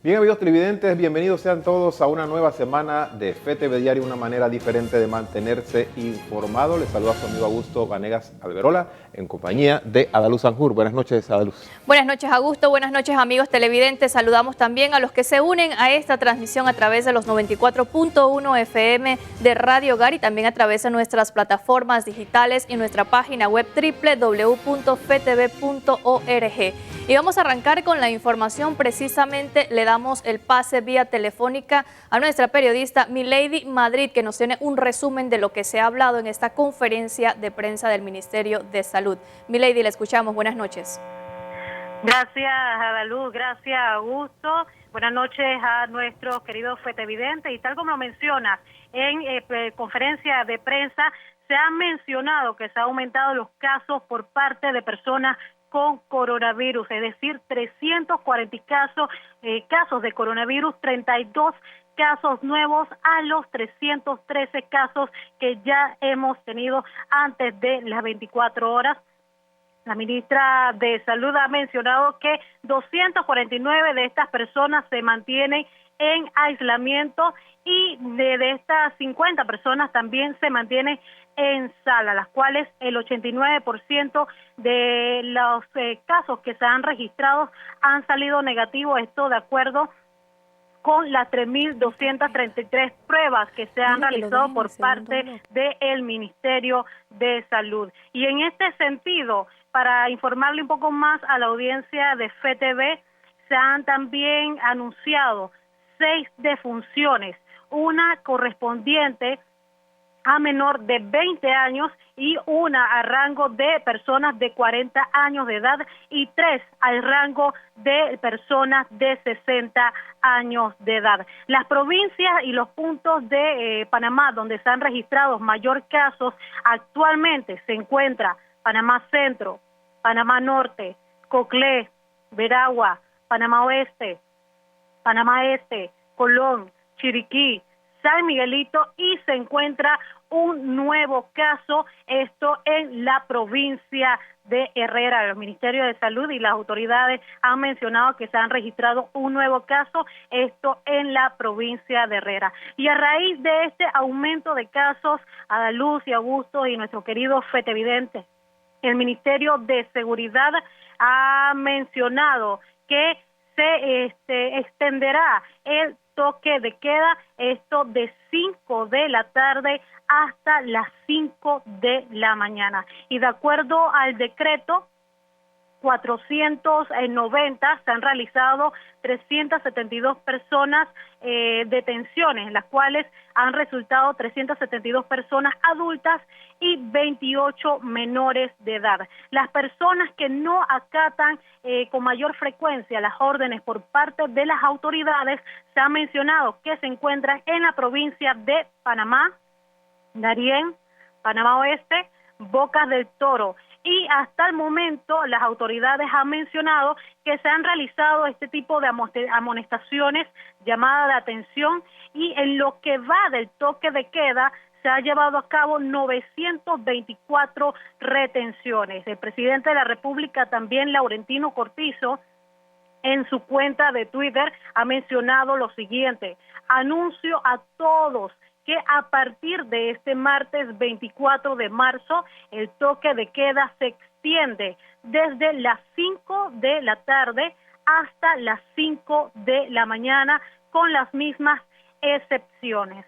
Bien, amigos televidentes, bienvenidos sean todos a una nueva semana de FETV Diario, una manera diferente de mantenerse informado. Les saluda a su amigo Augusto Vanegas Alberola, en compañía de Adaluz Sanjur. Buenas noches, Adaluz. Buenas noches, Augusto. Buenas noches, amigos televidentes. Saludamos también a los que se unen a esta transmisión a través de los 94.1 FM de Radio Hogar y también a través de nuestras plataformas digitales y nuestra página web www.ftv.org. Y vamos a arrancar con la información. Precisamente le damos el pase vía telefónica a nuestra periodista Milady Madrid, que nos tiene un resumen de lo que se ha hablado en esta conferencia de prensa del Ministerio de Salud. Milady, le escuchamos. Buenas noches. Gracias, Adaluz. Gracias, Augusto. Buenas noches a nuestros queridos FETevidentes. Y tal como lo mencionas, en conferencia de prensa se ha mencionado que se han aumentado los casos por parte de personas con coronavirus, es decir, 340 casos de coronavirus, 32 casos nuevos a los 313 casos que ya hemos tenido antes de las 24 horas. La ministra de Salud ha mencionado que 249 de estas personas se mantienen en aislamiento y de estas 50 personas también se mantienen en sala, las cuales el 89% de los casos que se han registrado han salido negativos, esto de acuerdo con las 3.233 pruebas que se han realizado por parte del Ministerio de Salud. Y en este sentido, para informarle un poco más a la audiencia de FETV, se han también anunciado 6 defunciones, una correspondiente a menor de 20 años y una a rango de personas de 40 años de edad y 3 al rango de personas de 60 años de edad. Las provincias y los puntos de Panamá donde se han registrado mayor casos actualmente se encuentra Panamá Centro, Panamá Norte, Coclé, Veragua, Panamá Oeste, Panamá Este, Colón, Chiriquí, San Miguelito y se encuentra un nuevo caso, esto en la provincia de Herrera. El Ministerio de Salud y las autoridades han mencionado que se han registrado un nuevo caso, esto en la provincia de Herrera. Y a raíz de este aumento de casos, Adaluz y Augusto y nuestro querido FETevidente, el Ministerio de Seguridad ha mencionado que se extenderá el toque de queda, esto de 5 de la tarde hasta las 5 de la mañana. Y de acuerdo al decreto 490 se han realizado 372 personas detenciones, en las cuales han resultado 372 personas adultas y 28 menores de edad. Las personas que no acatan con mayor frecuencia las órdenes por parte de las autoridades, se ha mencionado que se encuentran en la provincia de Panamá, Darién, Panamá Oeste, Bocas del Toro. Y hasta el momento las autoridades han mencionado que se han realizado este tipo de amonestaciones, llamadas de atención, y en lo que va del toque de queda se ha llevado a cabo 924 retenciones. El presidente de la República también, Laurentino Cortizo, en su cuenta de Twitter ha mencionado lo siguiente: anuncio a todos que a partir de este martes 24 de marzo el toque de queda se extiende desde las 5 de la tarde hasta las 5 de la mañana con las mismas excepciones.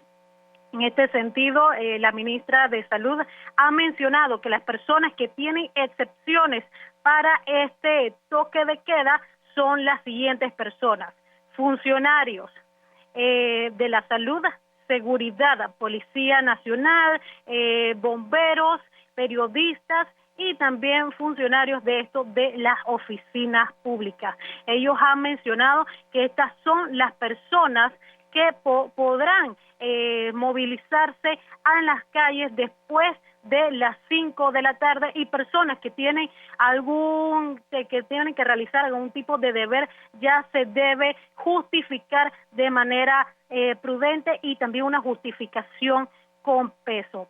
En este sentido, la ministra de Salud ha mencionado que las personas que tienen excepciones para este toque de queda son las siguientes personas: funcionarios de la salud, seguridad, Policía Nacional, bomberos, periodistas y también funcionarios de las oficinas públicas. Ellos han mencionado que estas son las personas que podrán movilizarse en las calles después de las 5 de la tarde, y personas que tienen que realizar algún tipo de deber ya se debe justificar de manera prudente y también una justificación con peso.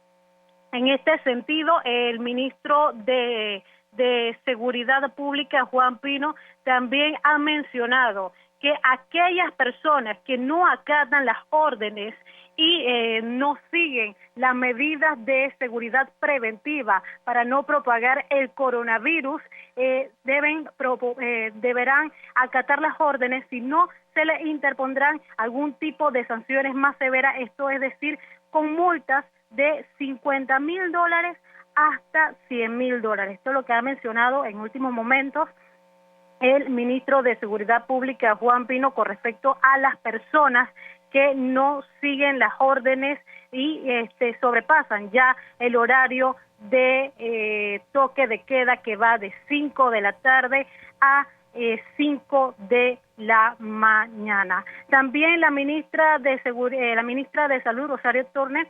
En este sentido, el ministro de Seguridad Pública, Juan Pino, también ha mencionado que aquellas personas que no acatan las órdenes y no siguen las medidas de seguridad preventiva para no propagar el coronavirus, deberán acatar las órdenes, si no se les interpondrán algún tipo de sanciones más severas, esto es decir, con multas de $50,000 hasta $100,000. Esto es lo que ha mencionado en últimos momentos el ministro de Seguridad Pública, Juan Pino, con respecto a las personas que no siguen las órdenes y sobrepasan ya el horario de toque de queda, que va de 5 de la tarde a 5 de la mañana. También la ministra de Salud, Rosario Turner,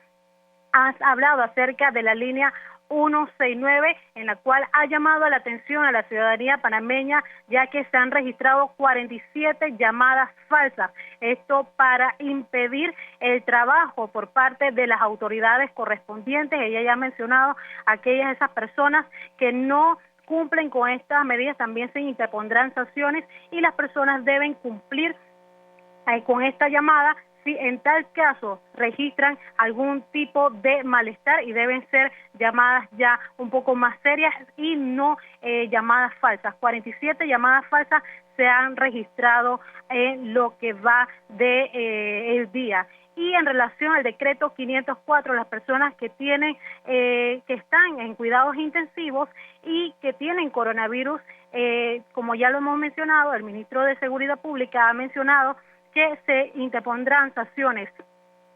ha hablado acerca de la línea 169, en la cual ha llamado la atención a la ciudadanía panameña, ya que se han registrado 47 llamadas falsas. Esto para impedir el trabajo por parte de las autoridades correspondientes. Ella ya ha mencionado aquellas de esas personas que no cumplen con estas medidas, también se interpondrán sanciones y las personas deben cumplir con esta llamada si en tal caso registran algún tipo de malestar, y deben ser llamadas ya un poco más serias y no llamadas falsas. 47 llamadas falsas se han registrado en lo que va de el día. Y en relación al decreto 504, las personas que tienen que están en cuidados intensivos y que tienen coronavirus, como ya lo hemos mencionado, el ministro de Seguridad Pública ha mencionado que se interpondrán sanciones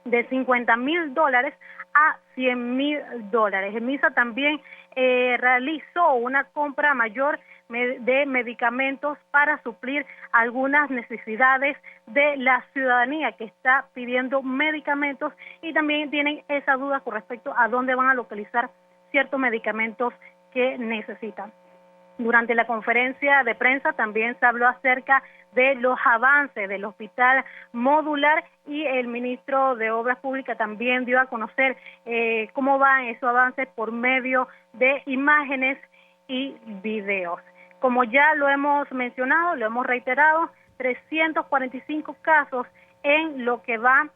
de $50,000 a $100,000. El MINSA también realizó una compra mayor de medicamentos para suplir algunas necesidades de la ciudadanía que está pidiendo medicamentos, y también tienen esa duda con respecto a dónde van a localizar ciertos medicamentos que necesitan. Durante la conferencia de prensa también se habló acerca de los avances del hospital modular, y el ministro de Obras Públicas también dio a conocer cómo van esos avances por medio de imágenes y videos. Como ya lo hemos mencionado, lo hemos reiterado, 345 casos en lo que va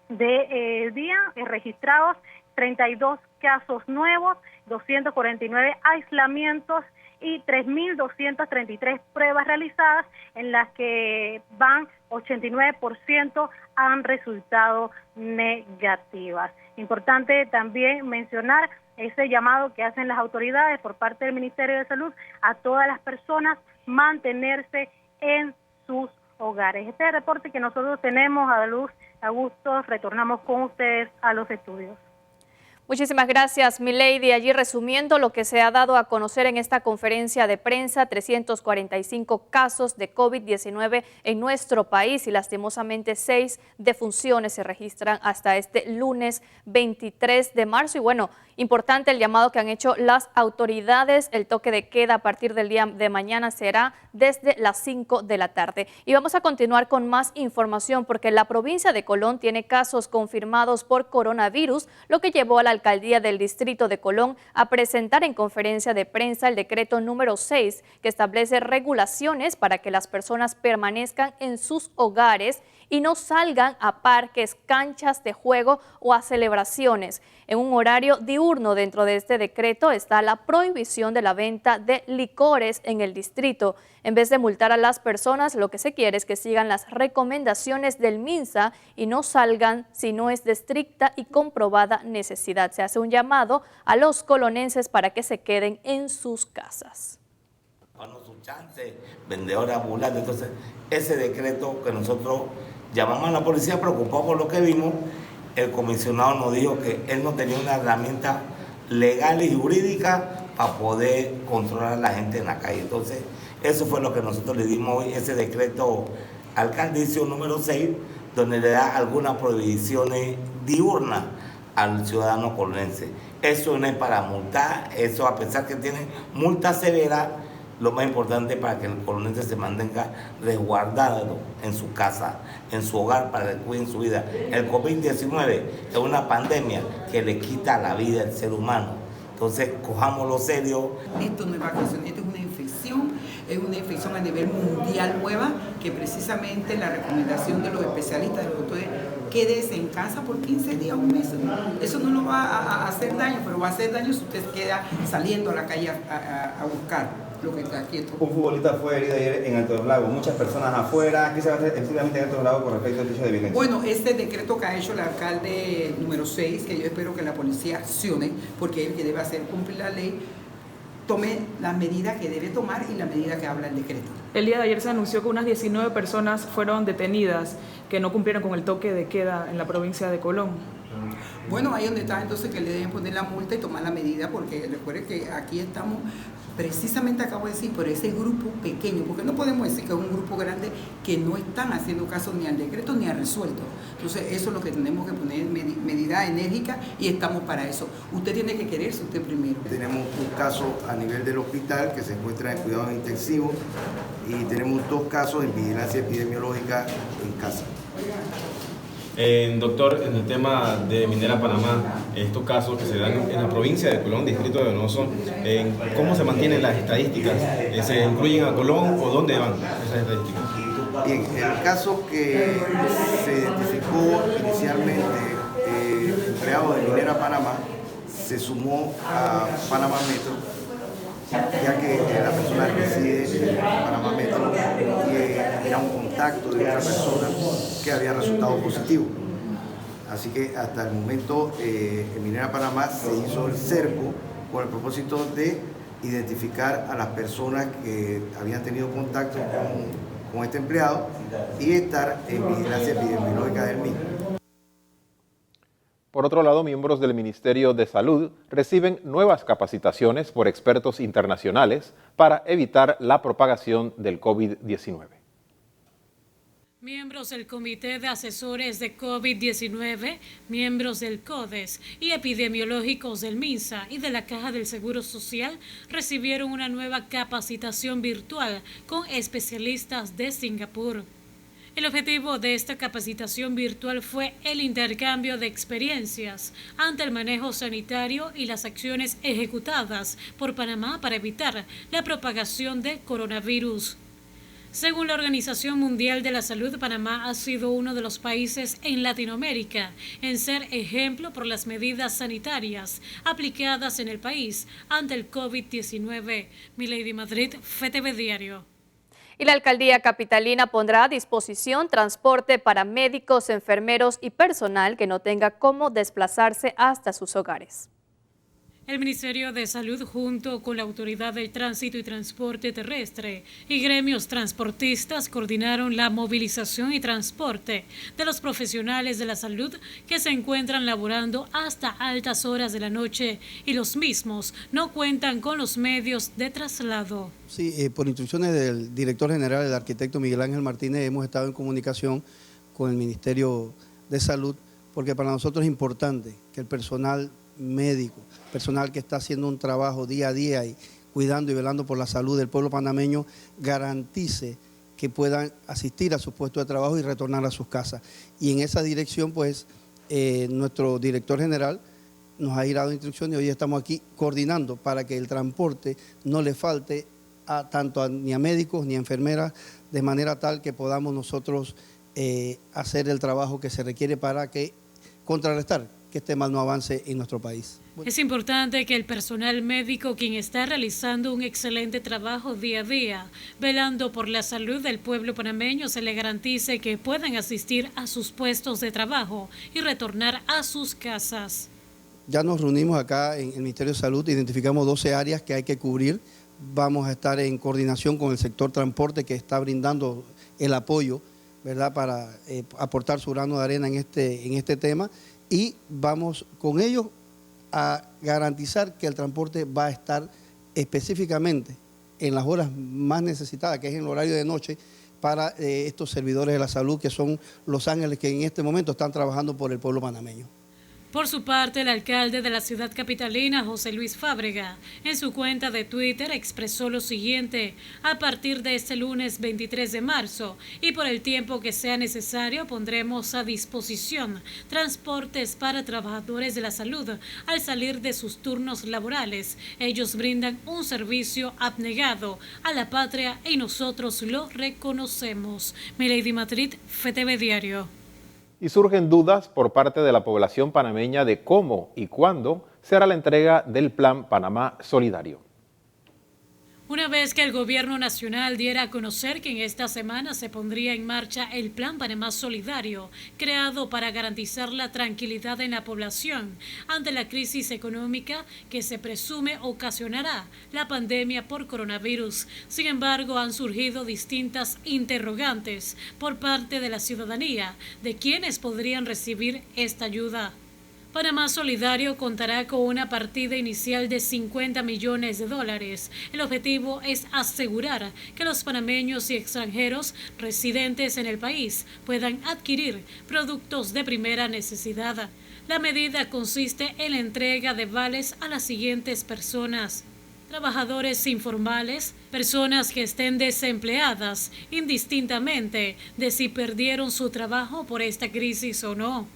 de día registrados, 32 casos nuevos, 249 aislamientos y 3.233 pruebas realizadas, en las que van 89% han resultado negativas. Importante también mencionar ese llamado que hacen las autoridades por parte del Ministerio de Salud a todas las personas mantenerse en sus hogares. Este es el reporte que nosotros tenemos. A Luz, a gusto, retornamos con ustedes a los estudios. Muchísimas gracias, Milady. Allí resumiendo lo que se ha dado a conocer en esta conferencia de prensa, 345 casos de COVID-19 en nuestro país y lastimosamente 6 defunciones se registran hasta este lunes 23 de marzo. Y bueno, importante el llamado que han hecho las autoridades. El toque de queda a partir del día de mañana será desde las 5 de la tarde. Y vamos a continuar con más información, porque la provincia de Colón tiene casos confirmados por coronavirus, lo que llevó a la alcaldía del distrito de Colón a presentar en conferencia de prensa el decreto número 6, que establece regulaciones para que las personas permanezcan en sus hogares y no salgan a parques, canchas de juego o a celebraciones. En un horario diurno, dentro de este decreto está la prohibición de la venta de licores en el distrito. En vez de multar a las personas, lo que se quiere es que sigan las recomendaciones del MINSA y no salgan si no es de estricta y comprobada necesidad. Se hace un llamado a los colonenses para que se queden en sus casas. Bueno, su chance, vendedores ambulantes. Entonces, ese decreto que nosotros llamamos a la policía preocupados por lo que vimos, el comisionado nos dijo que él no tenía una herramienta legal y jurídica para poder controlar a la gente en la calle. Entonces, eso fue lo que nosotros le dimos hoy, ese decreto alcaldicio número 6, donde le da algunas prohibiciones diurnas al ciudadano colonense. Eso no es para multar, eso a pesar que tiene multa severa, lo más importante para que el colonense se mantenga resguardado en su casa, en su hogar, para que cuiden su vida. El COVID-19 es una pandemia que le quita la vida al ser humano. Entonces, cojámoslo serio. Esto no es vacación, esto es una infección es una infección a nivel mundial nueva, que precisamente la recomendación de los especialistas, de los doctores, quédese en casa por 15 días, un mes. Eso no nos va a hacer daño, pero va a hacer daño si usted queda saliendo a la calle a buscar lo que está quieto. Un futbolista fue herido ayer en Alto Lago, muchas personas afuera. ¿Qué se va a hacer específicamente en Alto Lago con respecto al hecho de violencia? Bueno, este decreto que ha hecho el alcalde número 6, que yo espero que la policía accione, porque él que debe hacer cumplir la ley, tome las medidas que debe tomar y la medida que habla el decreto. El día de ayer se anunció que unas 19 personas fueron detenidas que no cumplieron con el toque de queda en la provincia de Colón. Bueno, ahí donde está entonces que le deben poner la multa y tomar la medida, porque recuerde que aquí estamos, precisamente acabo de decir, por ese grupo pequeño, porque no podemos decir que es un grupo grande que no están haciendo caso ni al decreto ni al resuelto. Entonces eso es lo que tenemos que poner, medida enérgica, y estamos para eso. Usted tiene que quererse usted primero. Tenemos un caso a nivel del hospital que se encuentra en cuidados intensivos y tenemos 2 casos en vigilancia epidemiológica en casa. Doctor, en el tema de Minera Panamá, estos casos que se dan en la provincia de Colón, distrito de Donoso, ¿cómo se mantienen las estadísticas? ¿Se incluyen a Colón o dónde van esas estadísticas? Bien, el caso que se identificó inicialmente, empleado de Minera Panamá, se sumó a Panamá Metro, ya que la persona reside en Panamá Metro y era un contacto de otra persona que había resultado positivo. Así que hasta el momento en Minera Panamá se hizo el cerco con el propósito de identificar a las personas que habían tenido contacto con este empleado y estar en vigilancia epidemiológica del mismo. Por otro lado, miembros del Ministerio de Salud reciben nuevas capacitaciones por expertos internacionales para evitar la propagación del COVID-19. Miembros del Comité de Asesores de COVID-19, miembros del CODES y epidemiológicos del MINSA y de la Caja del Seguro Social recibieron una nueva capacitación virtual con especialistas de Singapur. El objetivo de esta capacitación virtual fue el intercambio de experiencias ante el manejo sanitario y las acciones ejecutadas por Panamá para evitar la propagación del coronavirus. Según la Organización Mundial de la Salud, Panamá ha sido uno de los países en Latinoamérica en ser ejemplo por las medidas sanitarias aplicadas en el país ante el COVID-19. Milady Madrid, FTV Diario. Y la alcaldía capitalina pondrá a disposición transporte para médicos, enfermeros y personal que no tenga cómo desplazarse hasta sus hogares. El Ministerio de Salud, junto con la Autoridad del Tránsito y Transporte Terrestre y gremios transportistas, coordinaron la movilización y transporte de los profesionales de la salud que se encuentran laborando hasta altas horas de la noche y los mismos no cuentan con los medios de traslado. Sí, por instrucciones del director general, el arquitecto Miguel Ángel Martínez, hemos estado en comunicación con el Ministerio de Salud, porque para nosotros es importante que el personal médico, personal que está haciendo un trabajo día a día y cuidando y velando por la salud del pueblo panameño, garantice que puedan asistir a su puesto de trabajo y retornar a sus casas. Y en esa dirección, pues, nuestro director general nos ha dado instrucciones y hoy estamos aquí coordinando para que el transporte no le falte ni a médicos ni a enfermeras, de manera tal que podamos nosotros hacer el trabajo que se requiere para que contrarrestar que este mal no avance en nuestro país. Es importante que el personal médico, quien está realizando un excelente trabajo día a día, velando por la salud del pueblo panameño, se le garantice que puedan asistir a sus puestos de trabajo y retornar a sus casas. Ya nos reunimos acá en el Ministerio de Salud, identificamos 12 áreas que hay que cubrir. Vamos a estar en coordinación con el sector transporte que está brindando el apoyo, ¿verdad?, para aportar su grano de arena en este tema. Y vamos con ellos a garantizar que el transporte va a estar específicamente en las horas más necesitadas, que es en el horario de noche, para estos servidores de la salud, que son los ángeles que en este momento están trabajando por el pueblo panameño. Por su parte, el alcalde de la ciudad capitalina, José Luis Fábrega, en su cuenta de Twitter expresó lo siguiente: a partir de este lunes 23 de marzo y por el tiempo que sea necesario pondremos a disposición transportes para trabajadores de la salud al salir de sus turnos laborales. Ellos brindan un servicio abnegado a la patria y nosotros lo reconocemos. Milady Madrid, FTV Diario. Y surgen dudas por parte de la población panameña de cómo y cuándo será la entrega del Plan Panamá Solidario. Una vez que el gobierno nacional diera a conocer que en esta semana se pondría en marcha el Plan Panamá Solidario, creado para garantizar la tranquilidad en la población ante la crisis económica que se presume ocasionará la pandemia por coronavirus. Sin embargo, han surgido distintas interrogantes por parte de la ciudadanía de quiénes podrían recibir esta ayuda. Panamá Solidario contará con una partida inicial de $50 millones. El objetivo es asegurar que los panameños y extranjeros residentes en el país puedan adquirir productos de primera necesidad. La medida consiste en la entrega de vales a las siguientes personas: trabajadores informales, personas que estén desempleadas, indistintamente de si perdieron su trabajo por esta crisis o no;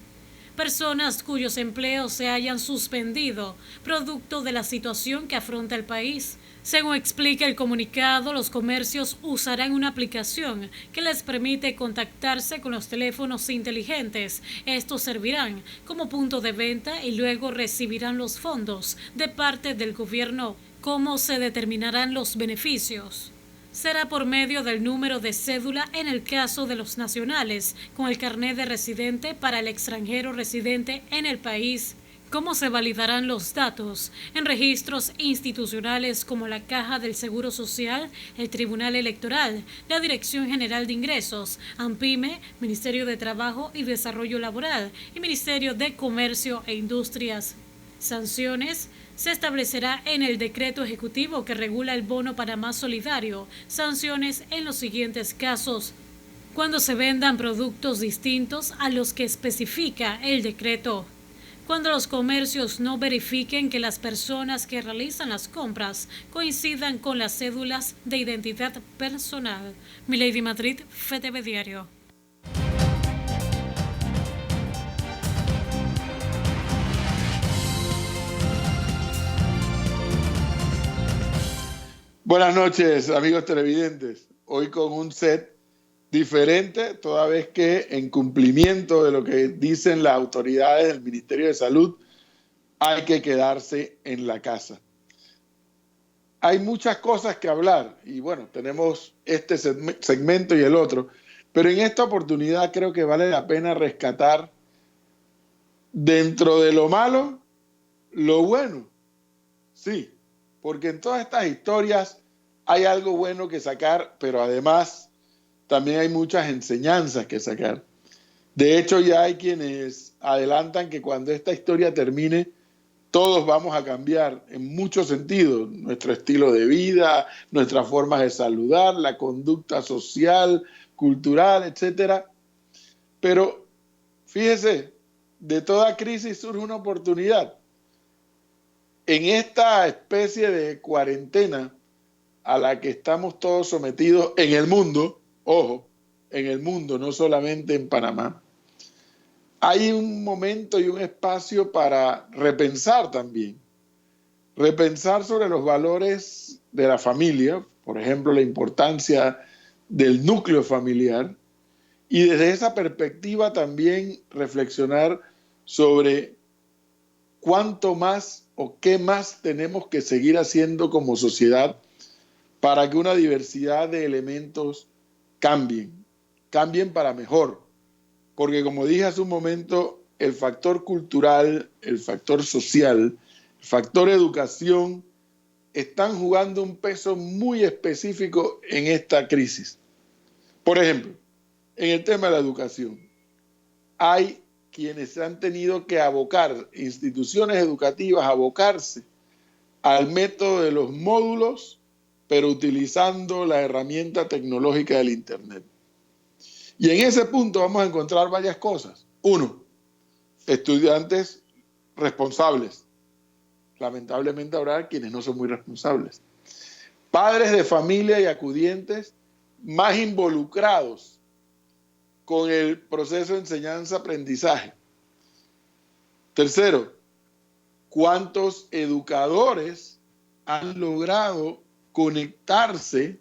personas cuyos empleos se hayan suspendido producto de la situación que afronta el país. Según explica el comunicado, los comercios usarán una aplicación que les permite contactarse con los teléfonos inteligentes. Estos servirán como punto de venta y luego recibirán los fondos de parte del gobierno. ¿Cómo se determinarán los beneficios? Será por medio del número de cédula en el caso de los nacionales, con el carnet de residente para el extranjero residente en el país. ¿Cómo se validarán los datos? En registros institucionales como la Caja del Seguro Social, el Tribunal Electoral, la Dirección General de Ingresos, ANPIME, Ministerio de Trabajo y Desarrollo Laboral y Ministerio de Comercio e Industrias. Sanciones: se establecerá en el decreto ejecutivo que regula el bono Panamá Solidario sanciones en los siguientes casos: cuando se vendan productos distintos a los que especifica el decreto; cuando los comercios no verifiquen que las personas que realizan las compras coincidan con las cédulas de identidad personal. Milady Madrid, FTV Diario. Buenas noches, amigos televidentes. Hoy con un set diferente, toda vez que en cumplimiento de lo que dicen las autoridades del Ministerio de Salud, hay que quedarse en la casa. Hay muchas cosas que hablar y bueno, tenemos este segmento y el otro, pero en esta oportunidad creo que vale la pena rescatar dentro de lo malo, lo bueno. Sí. Porque en todas estas historias hay algo bueno que sacar, pero además también hay muchas enseñanzas que sacar. De hecho, ya hay quienes adelantan que cuando esta historia termine, todos vamos a cambiar en muchos sentidos. Nuestro estilo de vida, nuestras formas de saludar, la conducta social, cultural, etc. Pero fíjese, de toda crisis surge una oportunidad. En esta especie de cuarentena a la que estamos todos sometidos en el mundo, ojo, en el mundo, no solamente en Panamá, hay un momento y un espacio para repensar también. Repensar sobre los valores de la familia, por ejemplo, la importancia del núcleo familiar, y desde esa perspectiva también reflexionar sobre cuánto más o qué más tenemos que seguir haciendo como sociedad para que una diversidad de elementos cambien para mejor. Porque como dije hace un momento, el factor cultural, el factor social, el factor educación están jugando un peso muy específico en esta crisis. Por ejemplo, en el tema de la educación, hay quienes han tenido que abocar, instituciones educativas, abocarse al método de los módulos, pero utilizando la herramienta tecnológica del Internet. Y en ese punto vamos a encontrar varias cosas. Uno, estudiantes responsables. Lamentablemente habrá quienes no son muy responsables. Padres de familia y acudientes más involucrados con el proceso de enseñanza-aprendizaje. Tercero, ¿cuántos educadores han logrado conectarse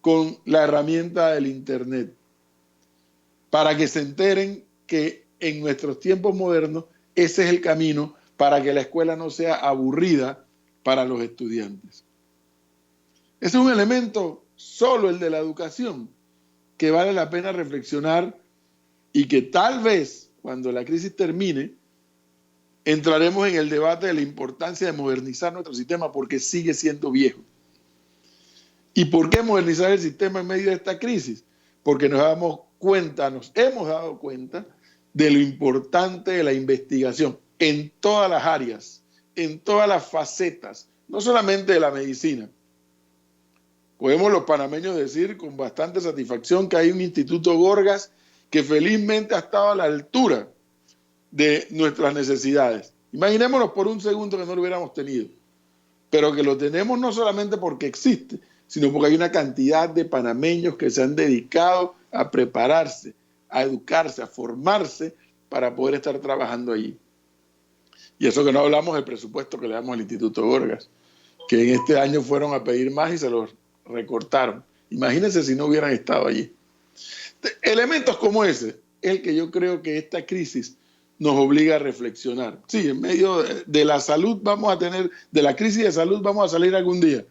con la herramienta del Internet para que se enteren que en nuestros tiempos modernos ese es el camino para que la escuela no sea aburrida para los estudiantes? Ese es un elemento, solo el de la educación, que vale la pena reflexionar y que tal vez cuando la crisis termine entraremos en el debate de la importancia de modernizar nuestro sistema porque sigue siendo viejo. ¿Y por qué modernizar el sistema en medio de esta crisis? Porque nos hemos dado cuenta de lo importante de la investigación en todas las áreas, en todas las facetas, no solamente de la medicina. Podemos los panameños decir con bastante satisfacción que hay un Instituto Gorgas que felizmente ha estado a la altura de nuestras necesidades. Imaginémonos por un segundo que no lo hubiéramos tenido, pero que lo tenemos no solamente porque existe, sino porque hay una cantidad de panameños que se han dedicado a prepararse, a educarse, a formarse para poder estar trabajando allí. Y eso que no hablamos del presupuesto que le damos al Instituto Gorgas, que en este año fueron a pedir más y se los recortaron. Imagínense si no hubieran estado allí. Elementos como ese es el que yo creo que esta crisis nos obliga a reflexionar. Sí, en medio de la salud vamos a tener, de la crisis de salud vamos a salir algún día,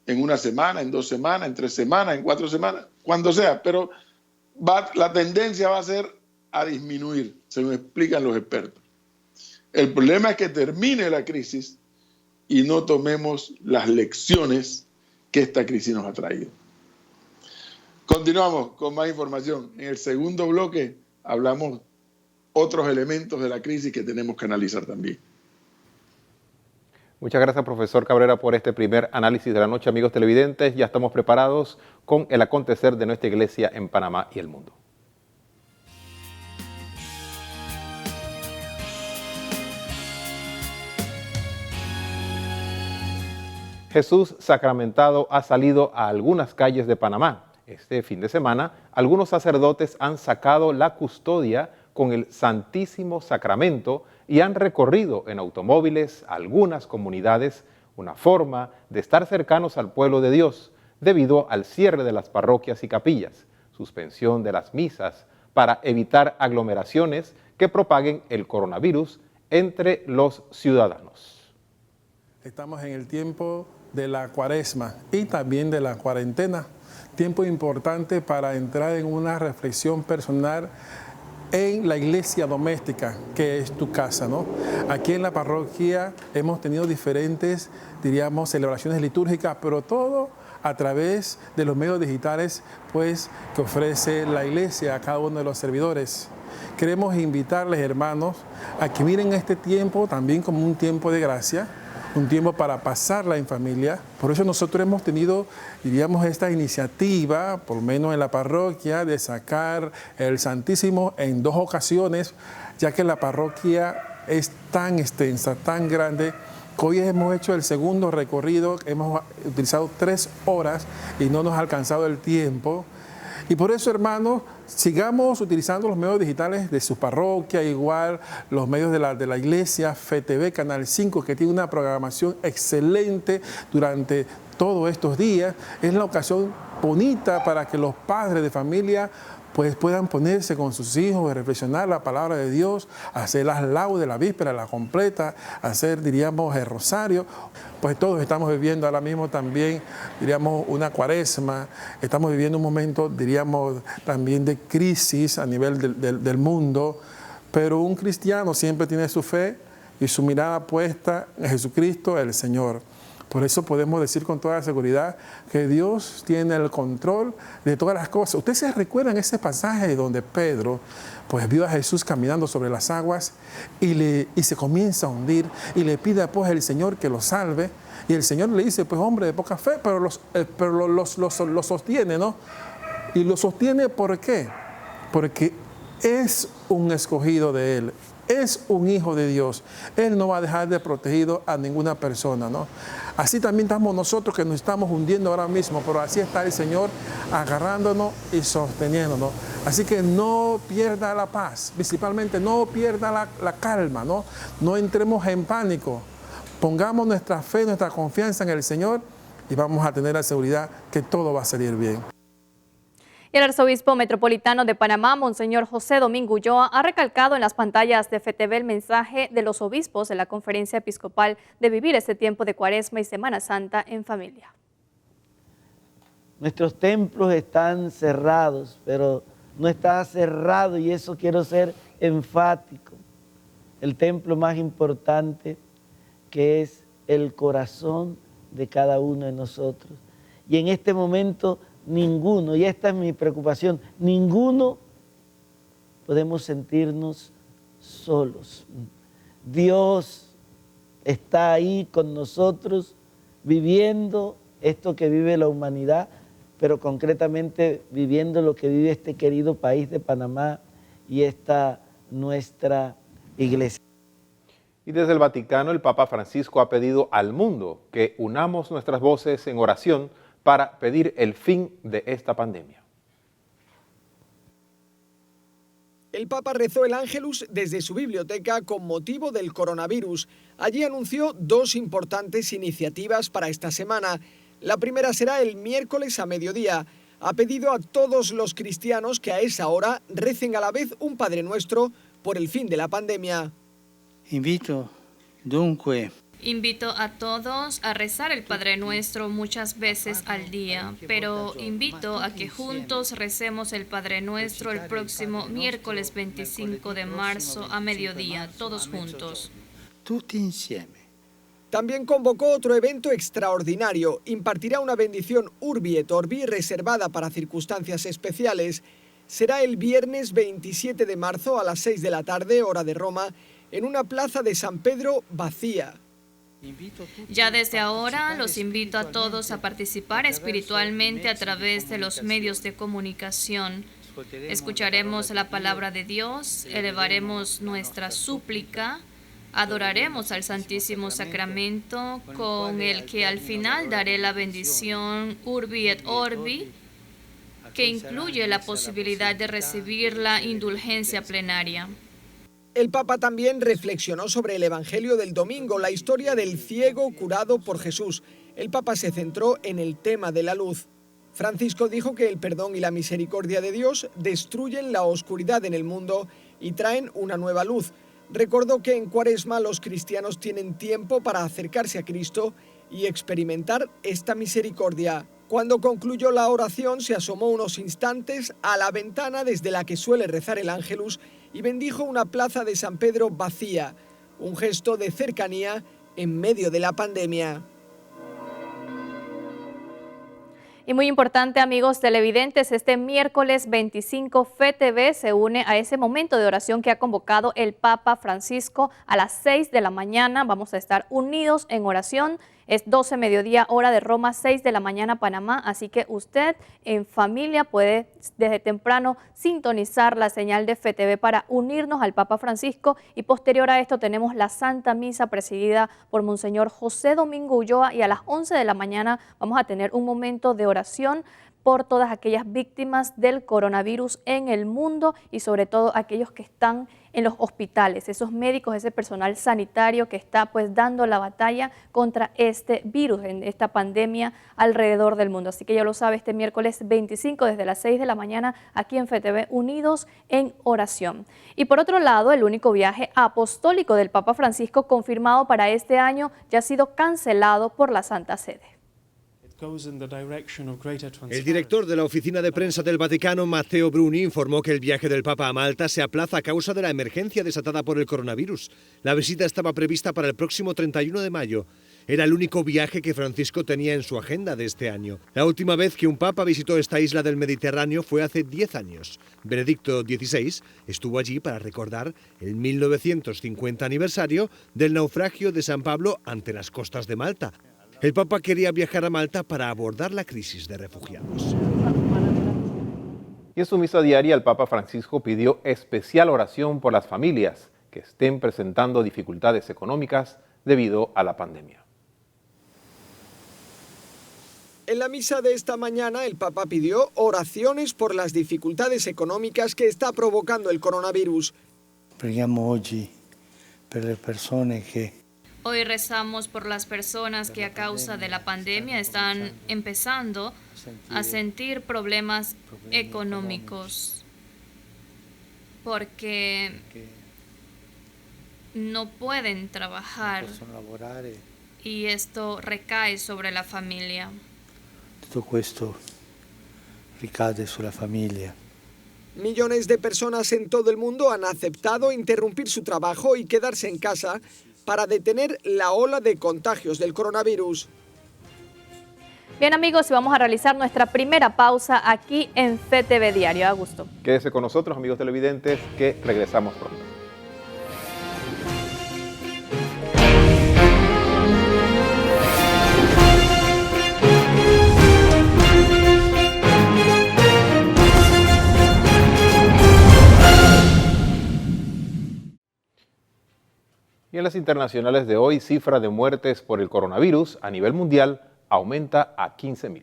en una semana, en 2 semanas, en 3 semanas, en 4 semanas, cuando sea, pero la tendencia va a ser a disminuir, se nos explican los expertos. El problema es que termine la crisis y no tomemos las lecciones que esta crisis nos ha traído. Continuamos con más información. En el segundo bloque hablamos otros elementos de la crisis que tenemos que analizar también. Muchas gracias, profesor Cabrera, por este primer análisis de la noche. Amigos televidentes, ya estamos preparados con el acontecer de nuestra iglesia en Panamá y el mundo. Jesús sacramentado ha salido a algunas calles de Panamá. Este fin de semana, algunos sacerdotes han sacado la custodia con el Santísimo Sacramento y han recorrido en automóviles algunas comunidades, una forma de estar cercanos al pueblo de Dios debido al cierre de las parroquias y capillas, suspensión de las misas para evitar aglomeraciones que propaguen el coronavirus entre los ciudadanos. Estamos en el tiempo de la Cuaresma y también de la cuarentena, tiempo importante para entrar en una reflexión personal en la iglesia doméstica, que es tu casa, ¿no? Aquí en la parroquia hemos tenido diferentes, diríamos, celebraciones litúrgicas, pero todo a través de los medios digitales, pues, que ofrece la iglesia a cada uno de los servidores. Queremos invitarles, hermanos, a que miren este tiempo también como un tiempo de gracia, un tiempo para pasarla en familia. Por eso nosotros hemos tenido, diríamos, esta iniciativa, por lo menos en la parroquia, de sacar el Santísimo en 2 ocasiones, ya que la parroquia es tan extensa, tan grande, que hoy hemos hecho el segundo recorrido, hemos utilizado 3 horas y no nos ha alcanzado el tiempo. Y por eso, hermanos, sigamos utilizando los medios digitales de su parroquia, igual los medios de la iglesia, FETV, Canal 5, que tiene una programación excelente durante todos estos días. Es la ocasión bonita para que los padres de familia pues puedan ponerse con sus hijos y reflexionar la palabra de Dios, hacer las laudes, la víspera, la completa, hacer, diríamos, el rosario. Pues todos estamos viviendo ahora mismo también, diríamos, una cuaresma, estamos viviendo un momento, diríamos, también de crisis a nivel del mundo, pero un cristiano siempre tiene su fe y su mirada puesta en Jesucristo, el Señor. Por eso podemos decir con toda seguridad que Dios tiene el control de todas las cosas. Ustedes se recuerdan ese pasaje donde Pedro pues vio a Jesús caminando sobre las aguas y se comienza a hundir y le pide pues al Señor que lo salve. Y el Señor le dice, pues hombre de poca fe, pero lo sostiene, ¿no? Y lo sostiene ¿por qué? Porque es un escogido de Él. es un hijo de Dios. Él no va a dejar de protegido a ninguna persona, ¿no? Así también estamos nosotros que nos estamos hundiendo ahora mismo, pero así está el Señor agarrándonos y sosteniéndonos. Así que no pierda la paz, principalmente no pierda la calma, ¿no? No entremos en pánico. Pongamos nuestra fe, nuestra confianza en el Señor y vamos a tener la seguridad que todo va a salir bien. Y el arzobispo metropolitano de Panamá, Monseñor José Domingo Ulloa, ha recalcado en las pantallas de FTV el mensaje de los obispos de la Conferencia Episcopal de vivir este tiempo de Cuaresma y Semana Santa en familia. Nuestros templos están cerrados, pero no está cerrado, y eso quiero ser enfático. El templo más importante, que es el corazón de cada uno de nosotros. Y en este momento ninguno, y esta es mi preocupación, ninguno podemos sentirnos solos. Dios está ahí con nosotros viviendo esto que vive la humanidad, pero concretamente viviendo lo que vive este querido país de Panamá y esta nuestra iglesia. Y desde el Vaticano, el Papa Francisco ha pedido al mundo que unamos nuestras voces en oración para pedir el fin de esta pandemia. El Papa rezó el Ángelus desde su biblioteca con motivo del coronavirus. Allí anunció dos importantes iniciativas para esta semana. La primera será el miércoles a mediodía. Ha pedido a todos los cristianos que a esa hora recen a la vez un Padre Nuestro por el fin de la pandemia. Invito a todos a rezar el Padre Nuestro muchas veces al día, pero invito a que juntos recemos el Padre Nuestro el próximo miércoles 25 de marzo a mediodía, todos juntos. También convocó otro evento extraordinario. Impartirá una bendición Urbi et Orbi reservada para circunstancias especiales. Será el viernes 27 de marzo a las 6 de la tarde, hora de Roma, en una plaza de San Pedro vacía. Ya desde ahora los invito a todos a participar espiritualmente a través de los medios de comunicación. Escucharemos la palabra de Dios, elevaremos nuestra súplica, adoraremos al Santísimo Sacramento, con el que al final daré la bendición Urbi et Orbi, que incluye la posibilidad de recibir la indulgencia plenaria. El Papa también reflexionó sobre el Evangelio del domingo, la historia del ciego curado por Jesús. El Papa se centró en el tema de la luz. Francisco dijo que el perdón y la misericordia de Dios destruyen la oscuridad en el mundo y traen una nueva luz. Recordó que en Cuaresma los cristianos tienen tiempo para acercarse a Cristo y experimentar esta misericordia. Cuando concluyó la oración, se asomó unos instantes a la ventana desde la que suele rezar el Ángelus y bendijo una plaza de San Pedro vacía, un gesto de cercanía en medio de la pandemia. Y muy importante, amigos televidentes, este miércoles 25 FTV se une a ese momento de oración que ha convocado el Papa Francisco a las 6 de la mañana. Vamos a estar unidos en oración. Es 12 mediodía, hora de Roma, 6 de la mañana, Panamá. Así que usted en familia puede desde temprano sintonizar la señal de FTV para unirnos al Papa Francisco. Y posterior a esto tenemos la Santa Misa presidida por Monseñor José Domingo Ulloa. Y a las 11 de la mañana vamos a tener un momento de oración por todas aquellas víctimas del coronavirus en el mundo y sobre todo aquellos que están en los hospitales, esos médicos, ese personal sanitario que está pues dando la batalla contra este virus, en esta pandemia alrededor del mundo. Así que ya lo sabe, este miércoles 25 desde las 6 de la mañana aquí en FTV, unidos en oración. Y por otro lado, el único viaje apostólico del Papa Francisco confirmado para este año ya ha sido cancelado por la Santa Sede. El director de la oficina de prensa del Vaticano, Matteo Bruni, informó que el viaje del Papa a Malta se aplaza a causa de la emergencia desatada por el coronavirus. La visita estaba prevista para el próximo 31 de mayo. Era el único viaje que Francisco tenía en su agenda de este año. La última vez que un papa visitó esta isla del Mediterráneo fue hace 10 años. Benedicto XVI estuvo allí para recordar el 1950 aniversario del naufragio de San Pablo ante las costas de Malta. El Papa quería viajar a Malta para abordar la crisis de refugiados. Y en su misa diaria, el Papa Francisco pidió especial oración por las familias que estén presentando dificultades económicas debido a la pandemia. En la misa de esta mañana, el Papa pidió oraciones por las dificultades económicas que está provocando el coronavirus. Hoy rezamos por las personas que a causa de la pandemia están empezando a sentir problemas económicos, porque no pueden trabajar y esto recae sobre la familia. Todo esto recae sobre la familia. Millones de personas en todo el mundo han aceptado interrumpir su trabajo y quedarse en casa para detener la ola de contagios del coronavirus. Bien amigos, y vamos a realizar nuestra primera pausa aquí en FETV Diario. Augusto. Quédese con nosotros, amigos televidentes, que regresamos pronto. Y en las internacionales de hoy, cifra de muertes por el coronavirus a nivel mundial aumenta a 15.000.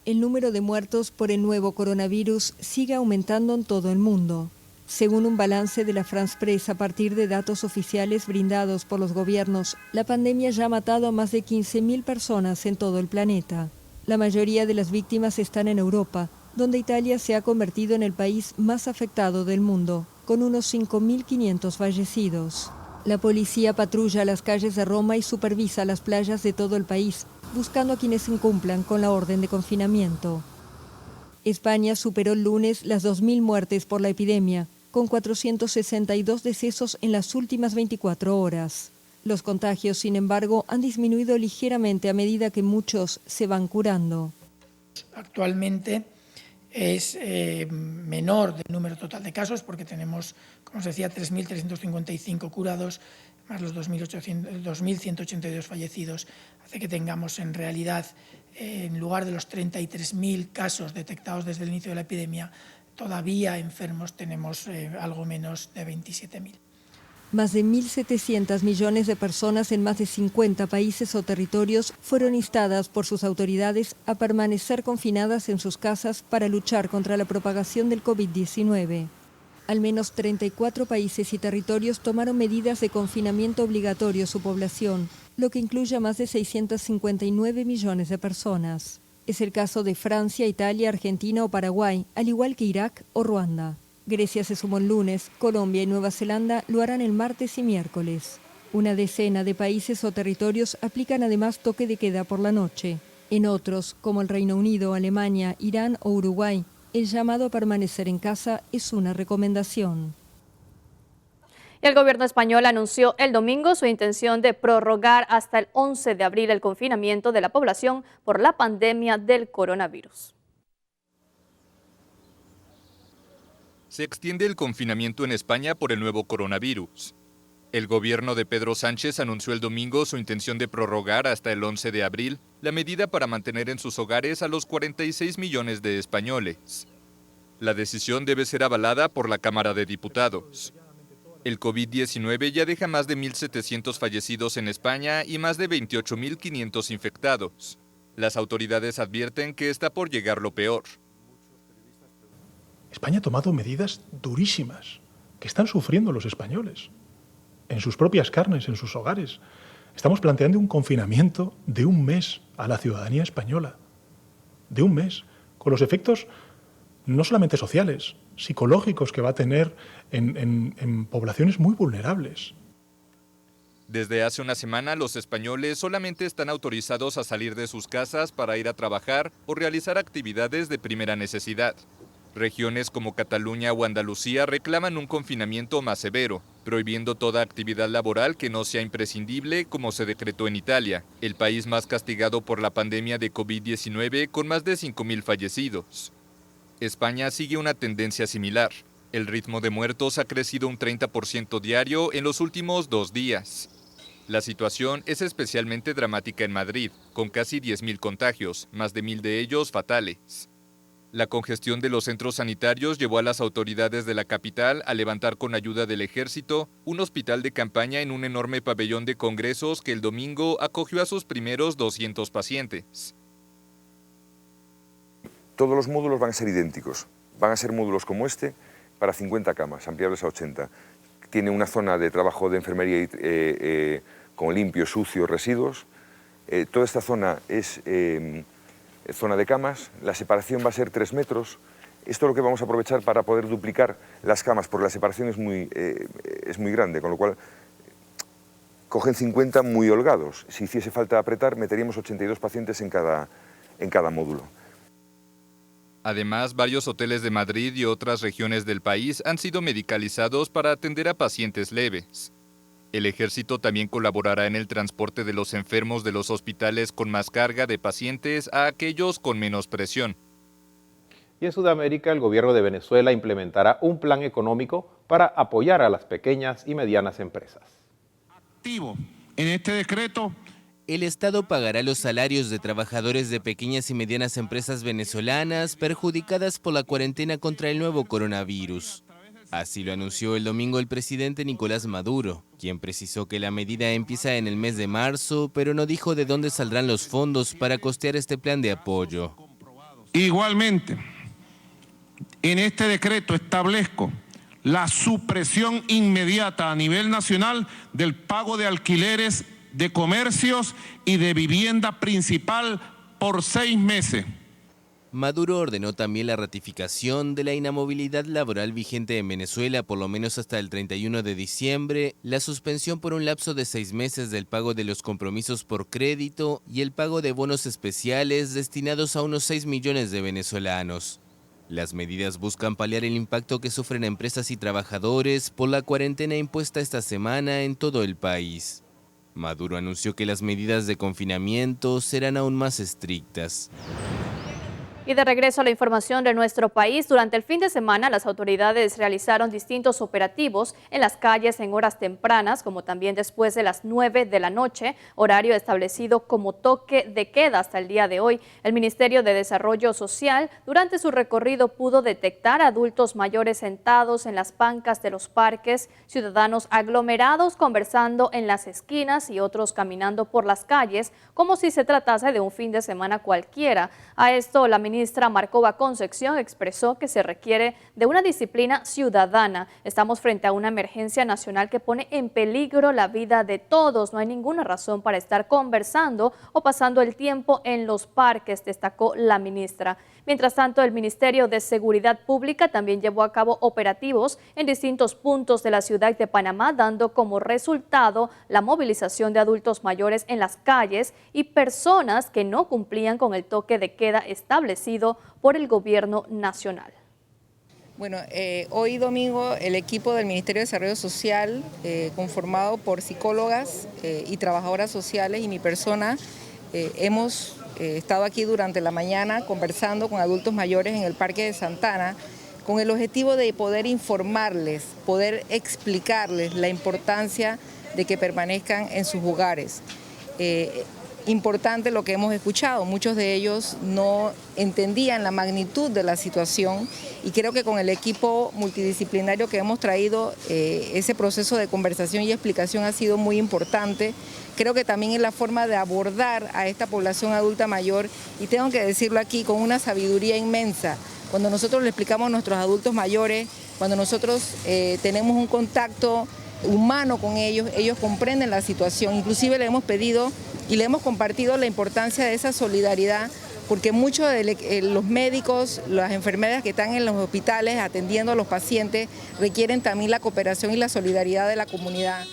El número de muertos por el nuevo coronavirus sigue aumentando en todo el mundo. Según un balance de la France Press a partir de datos oficiales brindados por los gobiernos, la pandemia ya ha matado a más de 15.000 personas en todo el planeta. La mayoría de las víctimas están en Europa, donde Italia se ha convertido en el país más afectado del mundo, con unos 5.500 fallecidos. La policía patrulla las calles de Roma y supervisa las playas de todo el país, buscando a quienes incumplan con la orden de confinamiento. España superó el lunes las 2.000 muertes por la epidemia, con 462 decesos en las últimas 24 horas. Los contagios, sin embargo, han disminuido ligeramente a medida que muchos se van curando. Actualmente es menor del número total de casos porque tenemos, como os decía, 3.355 curados, más los 2.182 fallecidos. Hace que tengamos en realidad, en lugar de los 33.000 casos detectados desde el inicio de la epidemia, todavía enfermos tenemos algo menos de 27.000. Más de 1.700 millones de personas en más de 50 países o territorios fueron instadas por sus autoridades a permanecer confinadas en sus casas para luchar contra la propagación del COVID-19. Al menos 34 países y territorios tomaron medidas de confinamiento obligatorio a su población, lo que incluye a más de 659 millones de personas. Es el caso de Francia, Italia, Argentina o Paraguay, al igual que Irak o Ruanda. Grecia se sumó el lunes, Colombia y Nueva Zelanda lo harán el martes y miércoles. Una decena de países o territorios aplican además toque de queda por la noche. En otros, como el Reino Unido, Alemania, Irán o Uruguay, el llamado a permanecer en casa es una recomendación. El gobierno español anunció el domingo su intención de prorrogar hasta el 11 de abril el confinamiento de la población por la pandemia del coronavirus. Se extiende el confinamiento en España por el nuevo coronavirus. El gobierno de Pedro Sánchez anunció el domingo su intención de prorrogar hasta el 11 de abril la medida para mantener en sus hogares a los 46 millones de españoles. La decisión debe ser avalada por la Cámara de Diputados. El COVID-19 ya deja más de 1.700 fallecidos en España y más de 28.500 infectados. Las autoridades advierten que está por llegar lo peor. España ha tomado medidas durísimas que están sufriendo los españoles en sus propias carnes, en sus hogares. Estamos planteando un confinamiento de un mes a la ciudadanía española, de un mes, con los efectos no solamente sociales, psicológicos que va a tener en poblaciones muy vulnerables. Desde hace una semana, los españoles solamente están autorizados a salir de sus casas para ir a trabajar o realizar actividades de primera necesidad. Regiones como Cataluña o Andalucía reclaman un confinamiento más severo, prohibiendo toda actividad laboral que no sea imprescindible, como se decretó en Italia, el país más castigado por la pandemia de COVID-19 con más de 5.000 fallecidos. España sigue una tendencia similar. El ritmo de muertos ha crecido un 30% diario en los últimos 2 días. La situación es especialmente dramática en Madrid, con casi 10.000 contagios, más de 1.000 de ellos fatales. La congestión de los centros sanitarios llevó a las autoridades de la capital a levantar con ayuda del ejército un hospital de campaña en un enorme pabellón de congresos que el domingo acogió a sus primeros 200 pacientes. Todos los módulos van a ser idénticos, van a ser módulos como este para 50 camas, ampliables a 80. Tiene una zona de trabajo de enfermería con limpios, sucios, residuos. Toda esta zona es zona de camas, la separación va a ser 3 metros. Esto es lo que vamos a aprovechar para poder duplicar las camas, porque la separación es muy grande, con lo cual cogen 50 muy holgados. Si hiciese falta apretar, meteríamos 82 pacientes en cada módulo. Además, varios hoteles de Madrid y otras regiones del país han sido medicalizados para atender a pacientes leves. El ejército también colaborará en el transporte de los enfermos de los hospitales con más carga de pacientes a aquellos con menos presión. Y en Sudamérica, el gobierno de Venezuela implementará un plan económico para apoyar a las pequeñas y medianas empresas. En este decreto, el Estado pagará los salarios de trabajadores de pequeñas y medianas empresas venezolanas perjudicadas por la cuarentena contra el nuevo coronavirus. Así lo anunció el domingo el presidente Nicolás Maduro, quien precisó que la medida empieza en el mes de marzo, pero no dijo de dónde saldrán los fondos para costear este plan de apoyo. Igualmente, en este decreto establezco la supresión inmediata a nivel nacional del pago de alquileres de comercios y de vivienda principal por 6 meses. Maduro ordenó también la ratificación de la inamovilidad laboral vigente en Venezuela por lo menos hasta el 31 de diciembre, la suspensión por un lapso de 6 meses del pago de los compromisos por crédito y el pago de bonos especiales destinados a unos 6 millones de venezolanos. Las medidas buscan paliar el impacto que sufren empresas y trabajadores por la cuarentena impuesta esta semana en todo el país. Maduro anunció que las medidas de confinamiento serán aún más estrictas. Y de regreso a la información de nuestro país, durante el fin de semana las autoridades realizaron distintos operativos en las calles en horas tempranas, como también después de las 9 de la noche, horario establecido como toque de queda hasta el día de hoy. El Ministerio de Desarrollo Social, durante su recorrido, pudo detectar adultos mayores sentados en las bancas de los parques, ciudadanos aglomerados conversando en las esquinas y otros caminando por las calles, como si se tratase de un fin de semana cualquiera. A esto, la ministra Marcova Concepción expresó que se requiere de una disciplina ciudadana. Estamos frente a una emergencia nacional que pone en peligro la vida de todos. No hay ninguna razón para estar conversando o pasando el tiempo en los parques, destacó la ministra. Mientras tanto, el Ministerio de Seguridad Pública también llevó a cabo operativos en distintos puntos de la ciudad de Panamá, dando como resultado la movilización de adultos mayores en las calles y personas que no cumplían con el toque de queda establecido por el gobierno nacional. Bueno, hoy domingo el equipo del Ministerio de Desarrollo Social, conformado por psicólogas y trabajadoras sociales y mi persona, hemos estado aquí durante la mañana conversando con adultos mayores en el Parque de Santana con el objetivo de poder informarles, poder explicarles la importancia de que permanezcan en sus hogares. Importante lo que hemos escuchado, muchos de ellos no entendían la magnitud de la situación y creo que con el equipo multidisciplinario que hemos traído, ese proceso de conversación y explicación ha sido muy importante. Creo que también es la forma de abordar a esta población adulta mayor y tengo que decirlo aquí con una sabiduría inmensa. Cuando nosotros le explicamos a nuestros adultos mayores, cuando nosotros tenemos un contacto humano con ellos, ellos comprenden la situación. Inclusive le hemos pedido y le hemos compartido la importancia de esa solidaridad, porque muchos de los médicos, las enfermeras que están en los hospitales atendiendo a los pacientes requieren también la cooperación y la solidaridad de la comunidad.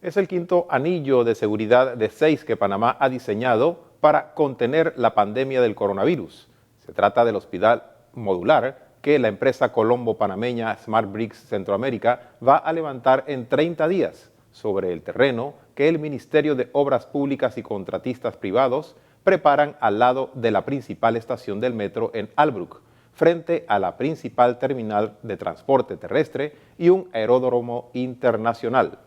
Es el quinto anillo de seguridad de 6 que Panamá ha diseñado para contener la pandemia del coronavirus. Se trata del hospital modular que la empresa colombo-panameña Smart Bricks Centroamérica va a levantar en 30 días sobre el terreno que el Ministerio de Obras Públicas y contratistas privados preparan al lado de la principal estación del metro en Albrook, frente a la principal terminal de transporte terrestre y un aeródromo internacional.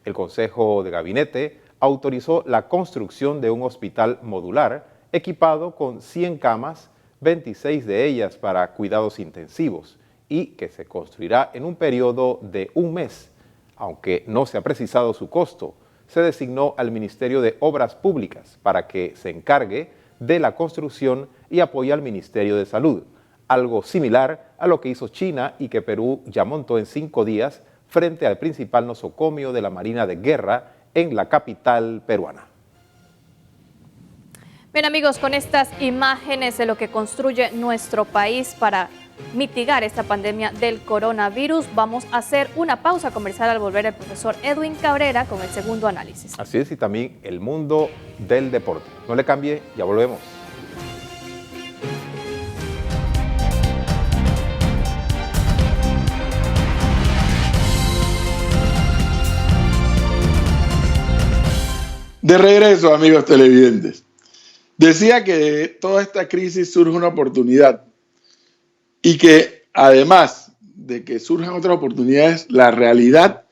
El Consejo de Gabinete autorizó la construcción de un hospital modular equipado con 100 camas, 26 de ellas para cuidados intensivos y que se construirá en un periodo de un mes. Aunque no se ha precisado su costo, se designó al Ministerio de Obras Públicas para que se encargue de la construcción y apoye al Ministerio de Salud, algo similar a lo que hizo China y que Perú ya montó en 5 días frente al principal nosocomio de la Marina de Guerra en la capital peruana. Bien amigos, con estas imágenes de lo que construye nuestro país para mitigar esta pandemia del coronavirus, vamos a hacer una pausa comercial. Al volver el profesor Edwin Cabrera con el segundo análisis. Así es, y también el mundo del deporte. No le cambie, ya volvemos. De regreso, amigos televidentes. Decía que de toda esta crisis surge una oportunidad y que además de que surjan otras oportunidades, la realidad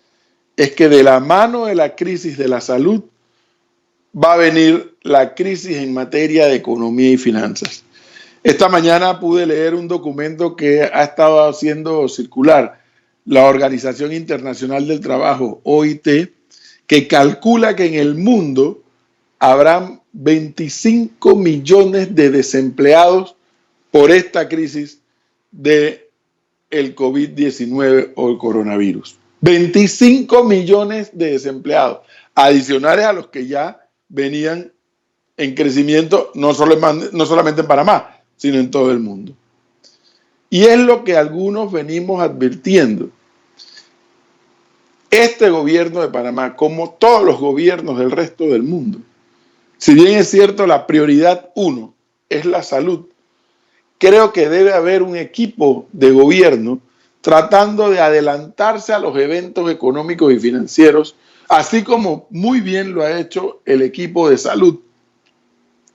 es que de la mano de la crisis de la salud va a venir la crisis en materia de economía y finanzas. Esta mañana pude leer un documento que ha estado haciendo circular la Organización Internacional del Trabajo, OIT, que calcula que en el mundo habrán 25 millones de desempleados por esta crisis del COVID-19 o el coronavirus. 25 millones de desempleados, adicionales a los que ya venían en crecimiento, no solamente en Panamá, sino en todo el mundo. Y es lo que algunos venimos advirtiendo. Este gobierno de Panamá, como todos los gobiernos del resto del mundo, si bien es cierto la prioridad 1 es la salud, creo que debe haber un equipo de gobierno tratando de adelantarse a los eventos económicos y financieros, así como muy bien lo ha hecho el equipo de salud.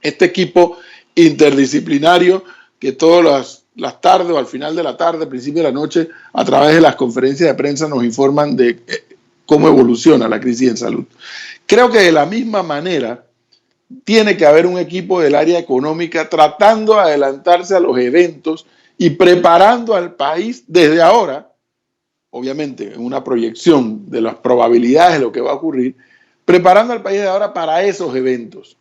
Este equipo interdisciplinario que todas las tardes o al final de la tarde, principio de la noche, a través de las conferencias de prensa nos informan de cómo evoluciona la crisis en salud. Creo que de la misma manera tiene que haber un equipo del área económica tratando de adelantarse a los eventos y preparando al país desde ahora, obviamente en una proyección de las probabilidades de lo que va a ocurrir, preparando al país de ahora para esos eventos.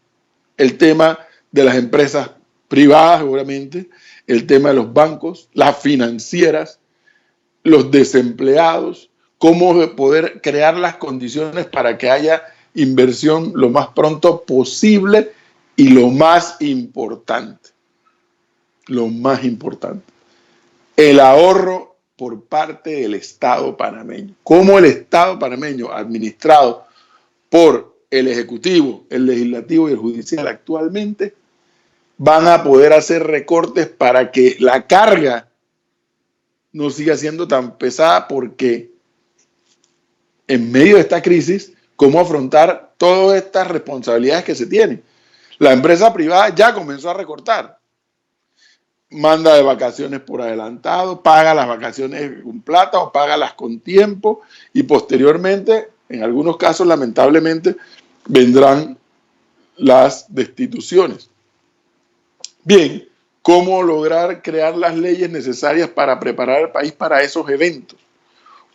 El tema de las empresas privadas, seguramente, el tema de los bancos, las financieras, los desempleados, cómo poder crear las condiciones para que haya inversión lo más pronto posible y lo más importante, el ahorro por parte del Estado panameño. Cómo el Estado panameño, administrado por el Ejecutivo, el Legislativo y el Judicial actualmente, van a poder hacer recortes para que la carga no siga siendo tan pesada, porque en medio de esta crisis, cómo afrontar todas estas responsabilidades que se tienen. La empresa privada ya comenzó a recortar. Manda de vacaciones por adelantado, paga las vacaciones con plata o págalas con tiempo y posteriormente, en algunos casos lamentablemente, vendrán las destituciones. Bien, ¿cómo lograr crear las leyes necesarias para preparar al país para esos eventos?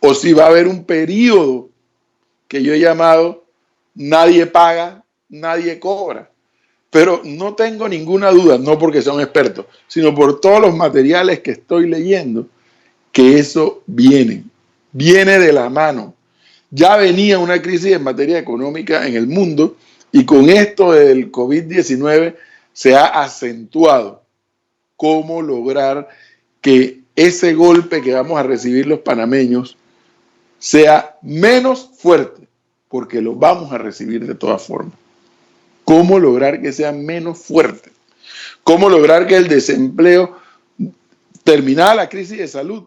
O si va a haber un periodo que yo he llamado nadie paga, nadie cobra. Pero no tengo ninguna duda, no porque sea un experto, sino por todos los materiales que estoy leyendo, que eso viene de la mano. Ya venía una crisis en materia económica en el mundo y con esto del COVID-19 se ha acentuado. ¿Cómo lograr que ese golpe que vamos a recibir los panameños sea menos fuerte? Porque lo vamos a recibir de todas formas. ¿Cómo lograr que sea menos fuerte? ¿Cómo lograr que el desempleo, terminada la crisis de salud,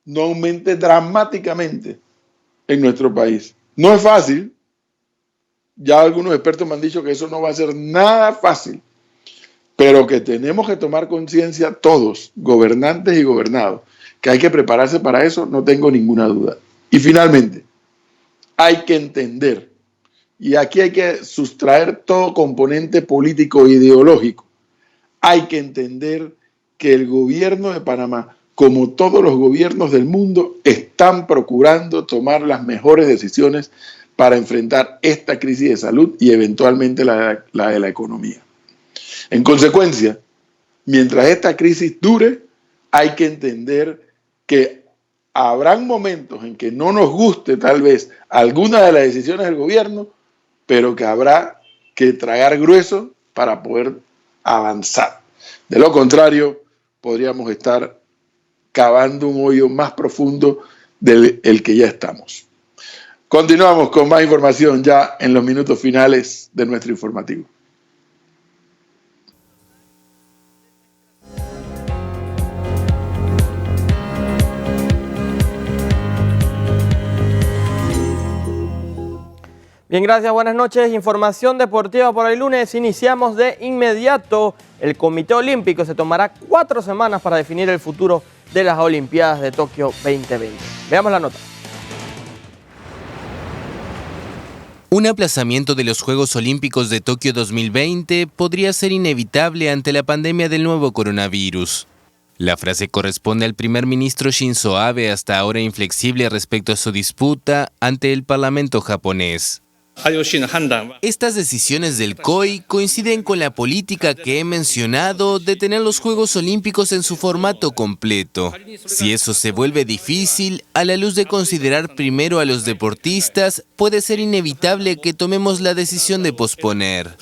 no aumente dramáticamente en nuestro país? No es fácil. Ya algunos expertos me han dicho que eso no va a ser nada fácil, pero que tenemos que tomar conciencia todos, gobernantes y gobernados, que hay que prepararse para eso, no tengo ninguna duda. Y finalmente, hay que entender, y aquí hay que sustraer todo componente político e ideológico, hay que entender que el gobierno de Panamá, como todos los gobiernos del mundo, están procurando tomar las mejores decisiones para enfrentar esta crisis de salud y eventualmente la de la economía. En consecuencia, mientras esta crisis dure, hay que entender que habrán momentos en que no nos guste tal vez alguna de las decisiones del gobierno, pero que habrá que tragar grueso para poder avanzar. De lo contrario, podríamos estar cavando un hoyo más profundo del que ya estamos. Continuamos con más información ya en los minutos finales de nuestro informativo. Bien, gracias, buenas noches. Información deportiva por el lunes. Iniciamos de inmediato. El Comité Olímpico se tomará 4 semanas para definir el futuro de las Olimpiadas de Tokio 2020. Veamos la nota. Un aplazamiento de los Juegos Olímpicos de Tokio 2020 podría ser inevitable ante la pandemia del nuevo coronavirus. La frase corresponde al primer ministro Shinzo Abe, hasta ahora inflexible respecto a su disputa ante el Parlamento japonés. Estas decisiones del COI coinciden con la política que he mencionado de tener los Juegos Olímpicos en su formato completo. Si eso se vuelve difícil, a la luz de considerar primero a los deportistas, puede ser inevitable que tomemos la decisión de posponer.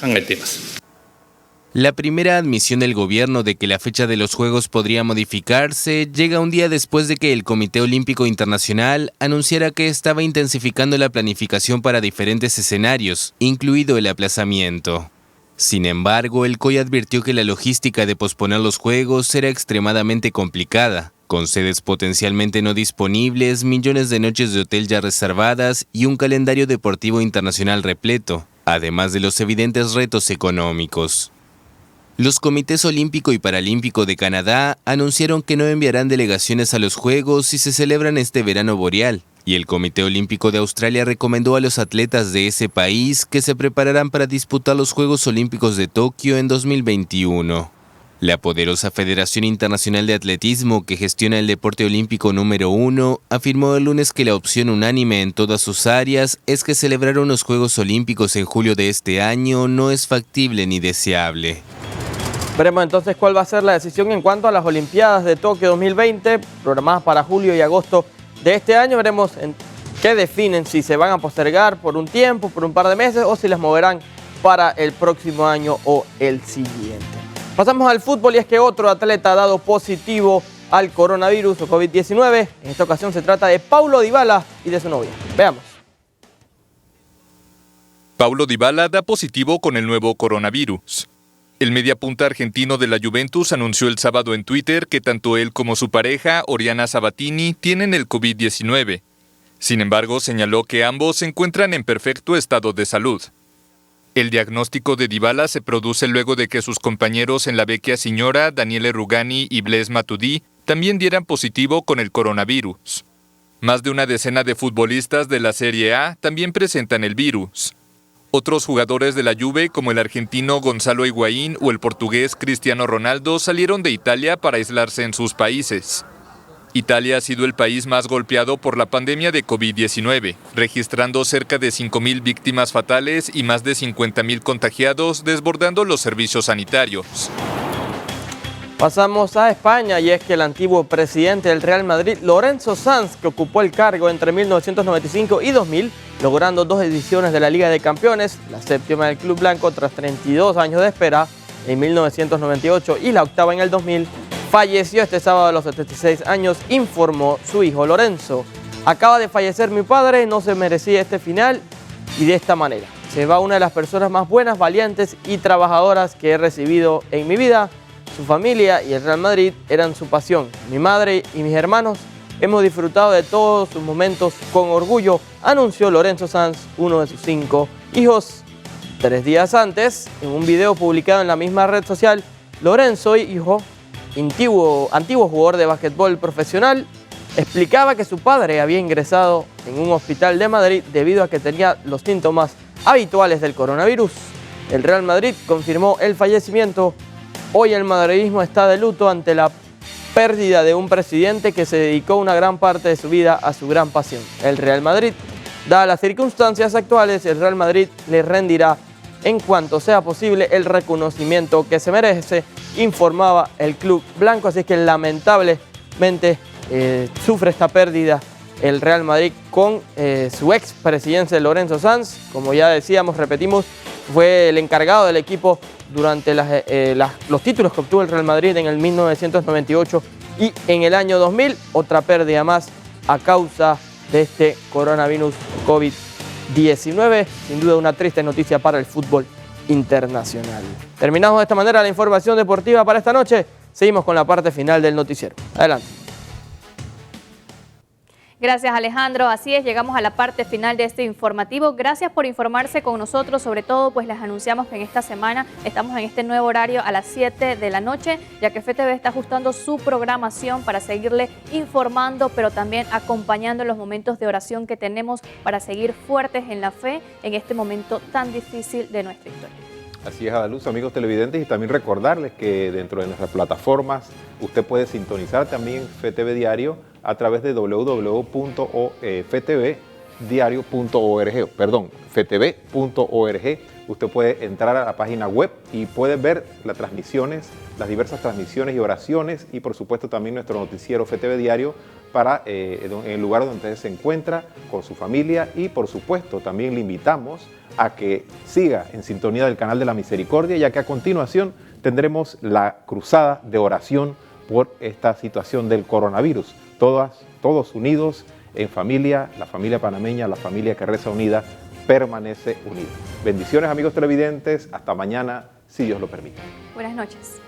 La primera admisión del gobierno de que la fecha de los Juegos podría modificarse llega un día después de que el Comité Olímpico Internacional anunciara que estaba intensificando la planificación para diferentes escenarios, incluido el aplazamiento. Sin embargo, el COI advirtió que la logística de posponer los Juegos será extremadamente complicada, con sedes potencialmente no disponibles, millones de noches de hotel ya reservadas y un calendario deportivo internacional repleto, además de los evidentes retos económicos. Los comités olímpico y paralímpico de Canadá anunciaron que no enviarán delegaciones a los Juegos si se celebran este verano boreal, y el Comité Olímpico de Australia recomendó a los atletas de ese país que se prepararán para disputar los Juegos Olímpicos de Tokio en 2021. La poderosa Federación Internacional de Atletismo, que gestiona el deporte olímpico número 1, afirmó el lunes que la opción unánime en todas sus áreas es que celebrar unos Juegos Olímpicos en julio de este año no es factible ni deseable. Veremos entonces cuál va a ser la decisión en cuanto a las Olimpiadas de Tokio 2020, programadas para julio y agosto de este año. Veremos qué definen, si se van a postergar por un tiempo, por un par de meses, o si las moverán para el próximo año o el siguiente. Pasamos al fútbol, y es que otro atleta ha dado positivo al coronavirus o COVID-19. En esta ocasión se trata de Paulo Dybala y de su novia. Veamos. Paulo Dybala da positivo con el nuevo coronavirus. El mediapunta argentino de la Juventus anunció el sábado en Twitter que tanto él como su pareja, Oriana Sabatini, tienen el COVID-19. Sin embargo, señaló que ambos se encuentran en perfecto estado de salud. El diagnóstico de Dybala se produce luego de que sus compañeros en la Vecchia Signora, Daniele Rugani y Blaise Matuidi, también dieran positivo con el coronavirus. Más de una decena de futbolistas de la Serie A también presentan el virus. Otros jugadores de la Juve, como el argentino Gonzalo Higuaín o el portugués Cristiano Ronaldo, salieron de Italia para aislarse en sus países. Italia ha sido el país más golpeado por la pandemia de COVID-19, registrando cerca de 5.000 víctimas fatales y más de 50.000 contagiados, desbordando los servicios sanitarios. Pasamos a España, y es que el antiguo presidente del Real Madrid, Lorenzo Sanz, que ocupó el cargo entre 1995 y 2000, logrando 2 ediciones de la Liga de Campeones, la 7ª del club blanco tras 32 años de espera en 1998 y la 8ª en el 2000, falleció este sábado a los 76 años, informó su hijo Lorenzo. Acaba de fallecer mi padre, no se merecía este final y de esta manera. Se va una de las personas más buenas, valientes y trabajadoras que he recibido en mi vida. Su familia y el Real Madrid eran su pasión. Mi madre y mis hermanos hemos disfrutado de todos sus momentos con orgullo, anunció Lorenzo Sanz, uno de sus 5 hijos. 3 días antes, en un video publicado en la misma red social, Lorenzo, hijo, antiguo jugador de básquetbol profesional, explicaba que su padre había ingresado en un hospital de Madrid debido a que tenía los síntomas habituales del coronavirus. El Real Madrid confirmó el fallecimiento Hoy el madridismo está de luto ante la pérdida de un presidente que se dedicó una gran parte de su vida a su gran pasión, el Real Madrid. Dadas las circunstancias actuales, el Real Madrid le rendirá en cuanto sea posible el reconocimiento que se merece, informaba el club blanco. Así es que lamentablemente sufre esta pérdida el Real Madrid con su ex presidente Lorenzo Sanz. Como ya decíamos, repetimos, fue el encargado del equipo durante los títulos que obtuvo el Real Madrid en el 1998 y en el año 2000. Otra pérdida más a causa de este coronavirus COVID-19. Sin duda una triste noticia para el fútbol internacional. Terminamos de esta manera la información deportiva para esta noche. Seguimos con la parte final del noticiero. Adelante. Gracias, Alejandro. Así es, llegamos a la parte final de este informativo. Gracias por informarse con nosotros. Sobre todo, pues les anunciamos que en esta semana estamos en este nuevo horario a las 7 de la noche, ya que FTV está ajustando su programación para seguirle informando, pero también acompañando en los momentos de oración que tenemos para seguir fuertes en la fe en este momento tan difícil de nuestra historia. Así es, Adaluz, amigos televidentes, y también recordarles que dentro de nuestras plataformas usted puede sintonizar también FTV Diario a través de ftv.org. Usted puede entrar a la página web y puede ver las transmisiones, las diversas transmisiones y oraciones, y por supuesto también nuestro noticiero FTV Diario para en el lugar donde usted se encuentra con su familia. Y por supuesto también le invitamos a que siga en sintonía del canal de la Misericordia, ya que a continuación tendremos la cruzada de oración por esta situación del coronavirus. Todos unidos en familia, la familia panameña, la familia que reza unida, permanece unida. Bendiciones, amigos televidentes, hasta mañana, si Dios lo permite. Buenas noches.